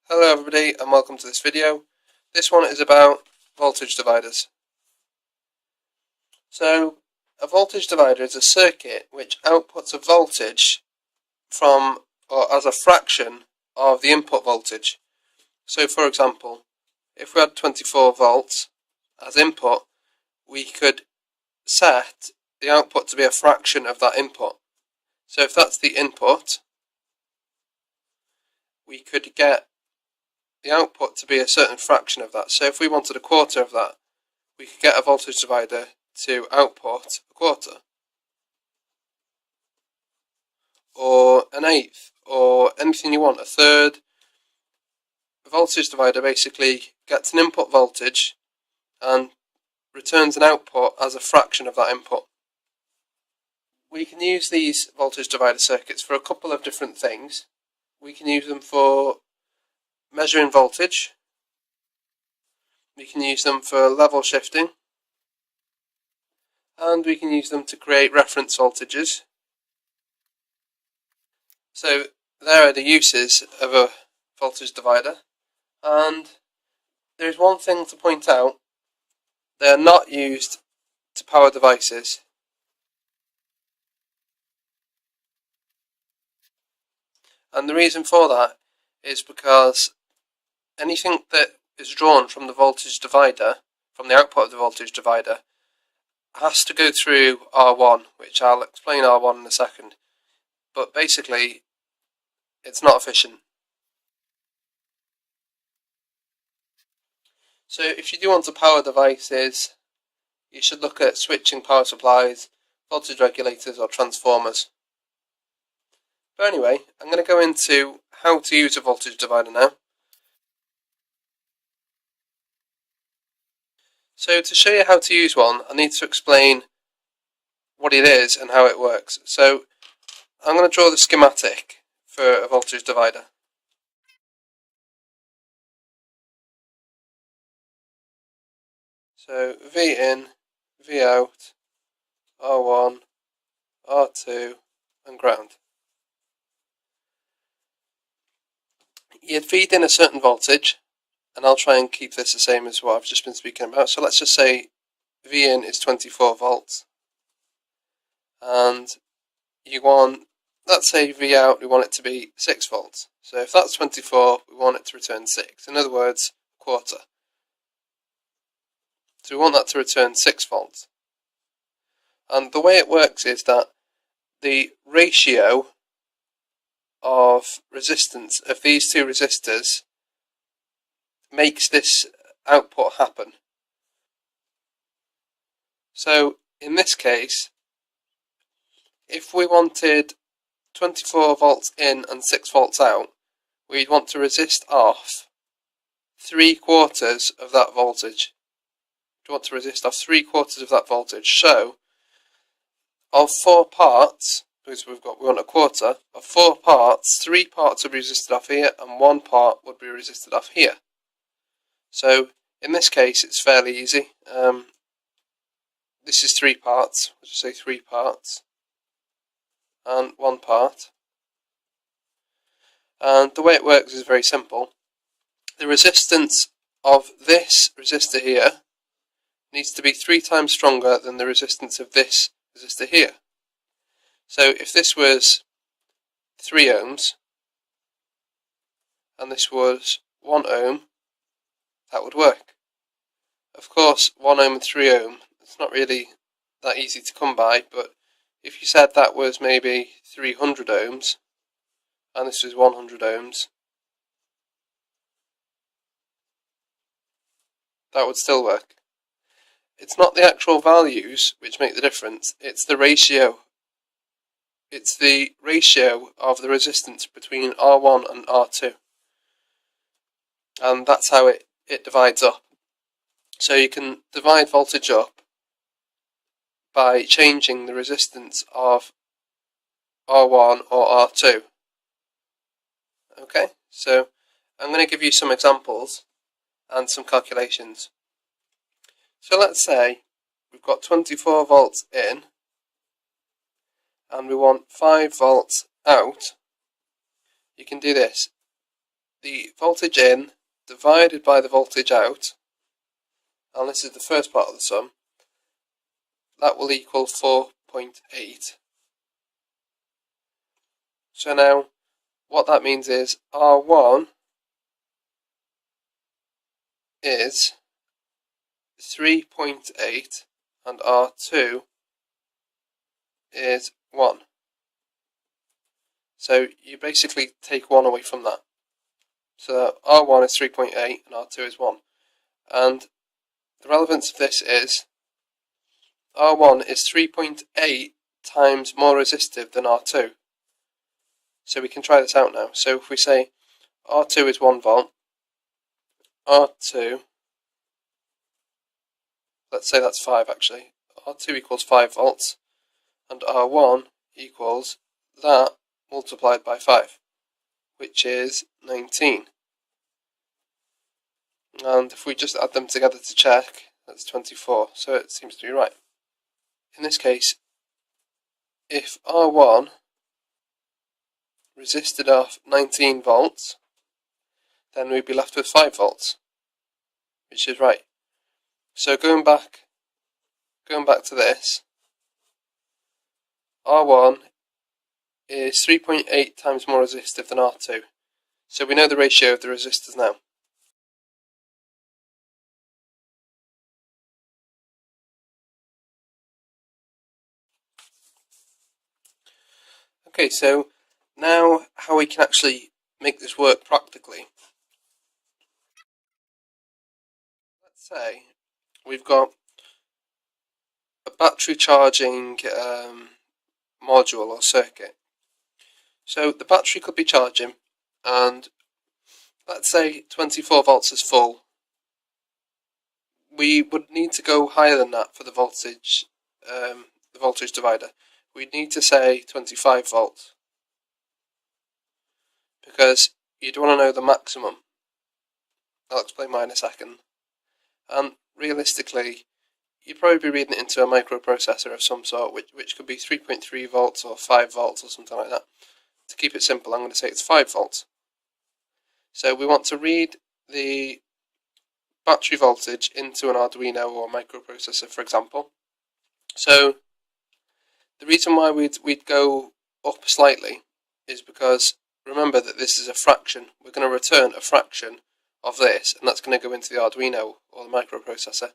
Hello everybody and welcome to this video. This one is about voltage dividers. So a voltage divider is a circuit which outputs a voltage from or as a fraction of the input voltage. So for example, if we had 24 volts as input, we could set the output to be a fraction of that input. So if that's the input, we could get the output to be a certain fraction of that. So if we wanted a quarter of that, we could get a voltage divider to output a quarter, or an eighth, or anything you want, a third. A voltage divider basically gets an input voltage and returns an output as a fraction of that input. We can use these voltage divider circuits for a couple of different things. We can use them for measuring voltage, we can use them for level shifting, and we can use them to create reference voltages. So there are the uses of a voltage divider, and there's one thing to point out: they are not used to power devices. And the reason for that is because anything that is drawn from the voltage divider, from the output of the voltage divider, has to go through R1, which I'll explain R1 in a second. But basically, it's not efficient. So if you do want to power devices, you should look at switching power supplies, voltage regulators or transformers. But anyway, I'm going to go into how to use a voltage divider now. So to show you how to use one, I need to explain what it is and how it works. So I'm going to draw the schematic for a voltage divider. So V in, V out, R1, R2 and ground. You'd feed in a certain voltage, and I'll try and keep this the same as what I've just been speaking about. So let's just say V in is 24 volts, and you want, let's say V out, we want it to be 6 volts. So if that's 24, we want it to return 6. In other words, a quarter. So we want that to return 6 volts. And the way it works is that the ratio of resistance of these two resistors makes this output happen. So in this case, if we wanted 24 volts in and 6 volts out, we'd want to resist off 3/4 of that voltage. We want to resist off 3/4 of that voltage. So of 4 parts, because we want a quarter, of 4 parts, 3 parts would be resisted off here and 1 part would be resisted off here. So in this case it's fairly easy. This is 3 parts, we'll just say 3 parts and 1 part. And the way it works is very simple. The resistance of this resistor here needs to be 3 times stronger than the resistance of this resistor here. So if this was 3 ohms and this was 1 ohm, that would work. Of course, 1 ohm and 3 ohm, it's not really that easy to come by, but if you said that was maybe 300 ohms and this was 100 ohms, that would still work. It's not the actual values which make the difference, it's the ratio. It's the ratio of the resistance between R1 and R2. And that's how it divides up. So you can divide voltage up by changing the resistance of R1 or R2. Okay, so I'm going to give you some examples and some calculations. So let's say we've got 24 volts in and we want 5 volts out. You can do this. the voltage in divided by the voltage out, and this is the first part of the sum, that will equal 4.8. So now what that means is R1 is 3.8 and R2 is 1. So you basically take 1 away from that. So R1 is 3.8 and R2 is 1. And the relevance of this is R1 is 3.8 times more resistive than R2. So we can try this out now. So if we say R2 is 1 volt, R2, let's say that's 5 actually, R2 equals 5 volts, and R1 equals that multiplied by 5, which is 19. And if we just add them together to check, that's 24, so it seems to be right. In this case, if R1 resisted off 19 volts, then we'd be left with 5 volts, which is right. So going back to this, R1 is 3.8 times more resistive than R2. So we know the ratio of the resistors now. Okay, so now how we can actually make this work practically. Let's say we've got a battery charging module or circuit. So the battery could be charging, and let's say 24 volts is full. We would need to go higher than that for the voltage divider. We'd need to say 25 volts, because you'd want to know the maximum. I'll explain mine in a second. And realistically, you'd probably be reading it into a microprocessor of some sort, which could be 3.3 volts or 5 volts or something like that. To keep it simple, I'm going to say it's 5 volts. So we want to read the battery voltage into an Arduino or microprocessor, for example. So the reason why we'd go up slightly is because remember that this is a fraction. We're going to return a fraction of this, and that's going to go into the Arduino or the microprocessor.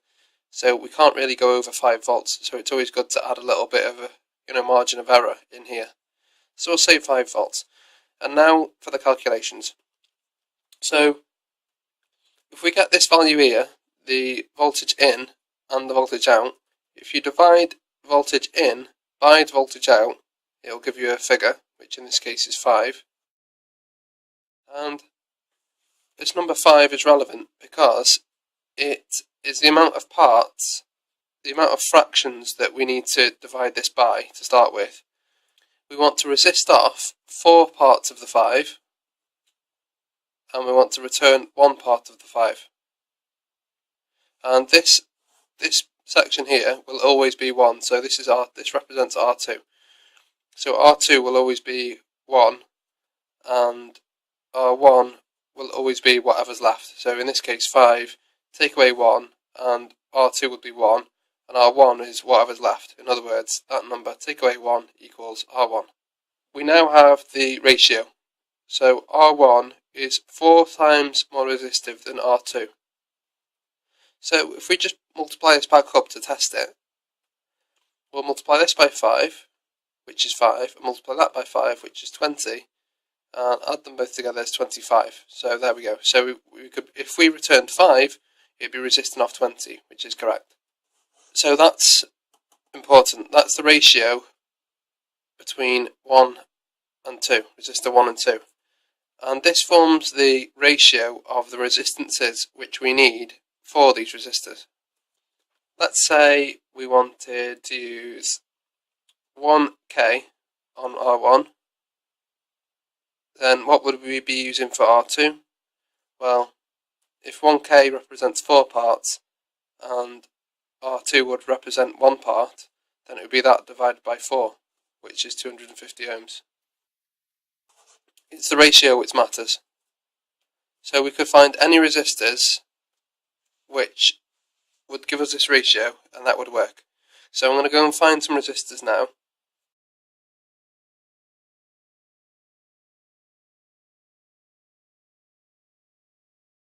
So we can't really go over 5 volts. So it's always good to add a little bit of a margin of error in here. So we'll say 5 volts. And now for the calculations. So if we get this value here, the voltage in and the voltage out, if you divide voltage in by the voltage out, it'll give you a figure, which in this case is 5. And this number 5 is relevant because it is the amount of parts, the amount of fractions that we need to divide this by to start with. We want to resist off 4 parts of the 5, and we want to return 1 part of the 5. And this section here will always be 1, so this represents R2. So R2 will always be 1, and R1 will always be whatever's left. So in this case 5, take away 1, and R2 would be 1, and R1 is whatever's left. In other words, that number, take away 1, equals R1. We now have the ratio. So R1 is 4 times more resistive than R2. So if we just multiply this back up to test it, we'll multiply this by 5, which is 5, and multiply that by 5, which is 20, and add them both together is 25. So there we go. So we could, if we returned 5, it'd be resisting off 20, which is correct. So that's important. That's the ratio between 1 and 2, resistor 1 and 2. And this forms the ratio of the resistances which we need for these resistors. Let's say we wanted to use 1k on R1, then what would we be using for R2? Well, if 1k represents 4 parts and R2 would represent 1 part, then it would be that divided by 4, which is 250 ohms. It's the ratio which matters. So we could find any resistors which would give us this ratio, and that would work. So I'm going to go and find some resistors now.